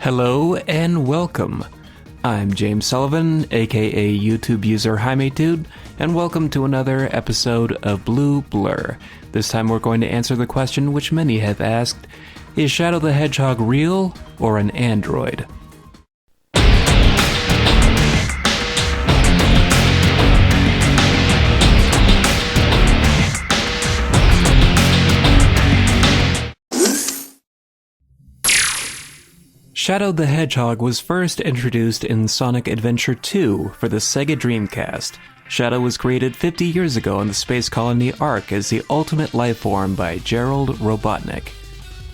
Hello and welcome. I'm James Sullivan, aka YouTube user HiMateDude, and welcome to another episode of Blue Blur. This time we're going to answer the question which many have asked, is Shadow the Hedgehog real or an android? Shadow the Hedgehog was first introduced in Sonic Adventure 2 for the Sega Dreamcast. Shadow was created 50 years ago in the space colony Ark as the ultimate life form by Gerald Robotnik.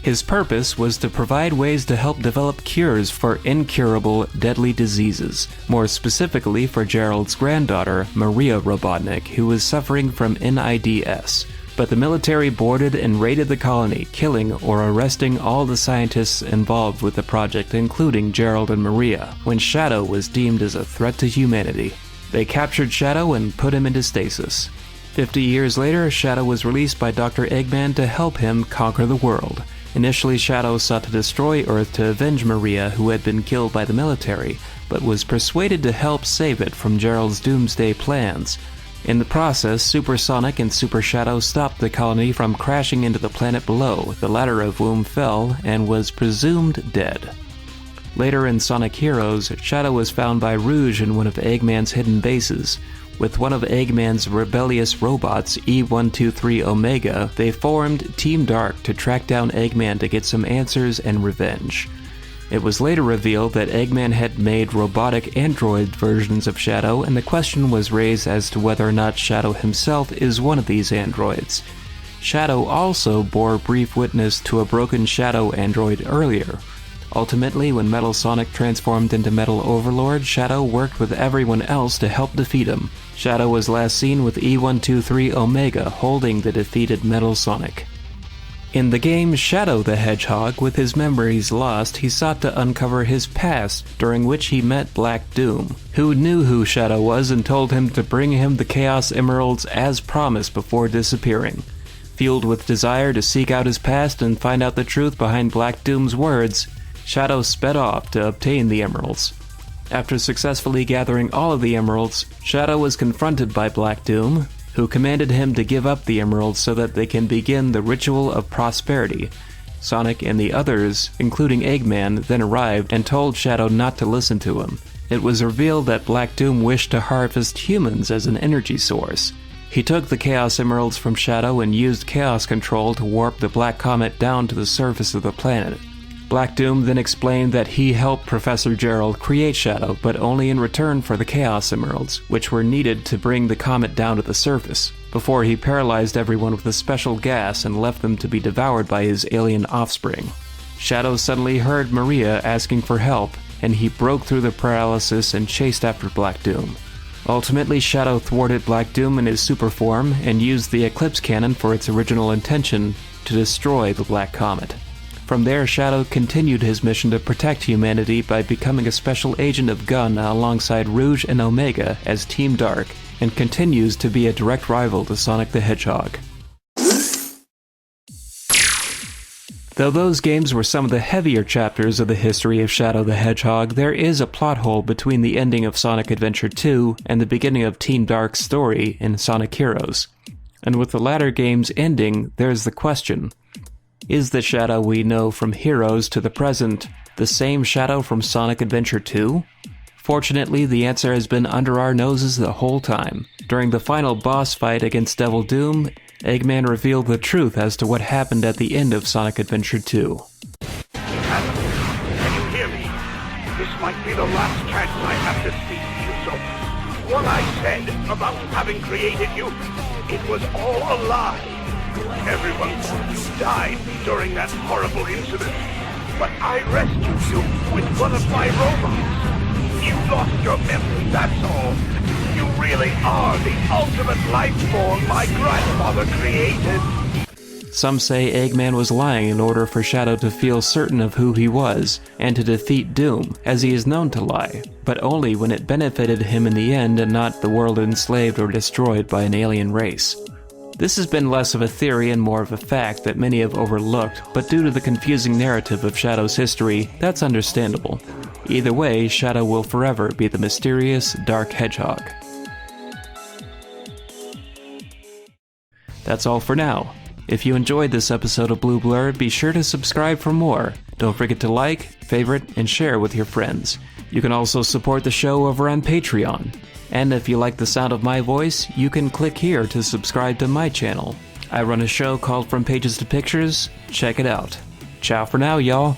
His purpose was to provide ways to help develop cures for incurable, deadly diseases, more specifically for Gerald's granddaughter, Maria Robotnik, who was suffering from NIDS. But the military boarded and raided the colony, killing or arresting all the scientists involved with the project, including Gerald and Maria, when Shadow was deemed as a threat to humanity. They captured Shadow and put him into stasis. 50 years later, Shadow was released by Dr. Eggman to help him conquer the world. Initially, Shadow sought to destroy Earth to avenge Maria, who had been killed by the military, but was persuaded to help save it from Gerald's doomsday plans. In the process, Super Sonic and Super Shadow stopped the colony from crashing into the planet below, the latter of whom fell and was presumed dead. Later in Sonic Heroes, Shadow was found by Rouge in one of Eggman's hidden bases. With one of Eggman's rebellious robots, E123 Omega, they formed Team Dark to track down Eggman to get some answers and revenge. It was later revealed that Eggman had made robotic android versions of Shadow, and the question was raised as to whether or not Shadow himself is one of these androids. Shadow also bore brief witness to a broken Shadow android earlier. Ultimately, when Metal Sonic transformed into Metal Overlord, Shadow worked with everyone else to help defeat him. Shadow was last seen with E123 Omega holding the defeated Metal Sonic. In the game Shadow the Hedgehog, with his memories lost, he sought to uncover his past, during which he met Black Doom, who knew who Shadow was and told him to bring him the Chaos Emeralds as promised before disappearing. Fueled with desire to seek out his past and find out the truth behind Black Doom's words, Shadow sped off to obtain the emeralds. After successfully gathering all of the emeralds, Shadow was confronted by Black Doom, who commanded him to give up the emeralds so that they can begin the ritual of prosperity. Sonic and the others, including Eggman, then arrived and told Shadow not to listen to him. It was revealed that Black Doom wished to harvest humans as an energy source. He took the Chaos Emeralds from Shadow and used Chaos Control to warp the Black Comet down to the surface of the planet. Black Doom then explained that he helped Professor Gerald create Shadow, but only in return for the Chaos Emeralds, which were needed to bring the comet down to the surface, before he paralyzed everyone with a special gas and left them to be devoured by his alien offspring. Shadow suddenly heard Maria asking for help, and he broke through the paralysis and chased after Black Doom. Ultimately, Shadow thwarted Black Doom in his super form and used the Eclipse Cannon for its original intention to destroy the Black Comet. From there, Shadow continued his mission to protect humanity by becoming a special agent of Gun alongside Rouge and Omega as Team Dark, and continues to be a direct rival to Sonic the Hedgehog. Though those games were some of the heavier chapters of the history of Shadow the Hedgehog, there is a plot hole between the ending of Sonic Adventure 2 and the beginning of Team Dark's story in Sonic Heroes. And with the latter game's ending, there's the question: is the Shadow we know from Heroes to the present the same Shadow from Sonic Adventure 2? Fortunately, the answer has been under our noses the whole time. During the final boss fight against Devil Doom, Eggman revealed the truth as to what happened at the end of Sonic Adventure 2. Can you hear me? This might be the last chance I have to speak to you, so what I said about having created you, it was all a lie. Everyone thought you died during that horrible incident, but I rescued you with one of my robots. You lost your memory, that's all. You really are the ultimate life form my grandfather created. Some say Eggman was lying in order for Shadow to feel certain of who he was, and to defeat Doom, as he is known to lie, but only when it benefited him in the end and not the world enslaved or destroyed by an alien race. This has been less of a theory and more of a fact that many have overlooked, but due to the confusing narrative of Shadow's history, that's understandable. Either way, Shadow will forever be the mysterious, dark hedgehog. That's all for now. If you enjoyed this episode of Blue Blur, be sure to subscribe for more. Don't forget to like, favorite, and share with your friends. You can also support the show over on Patreon. And if you like the sound of my voice, you can click here to subscribe to my channel. I run a show called From Pages to Pictures. Check it out. Ciao for now, y'all.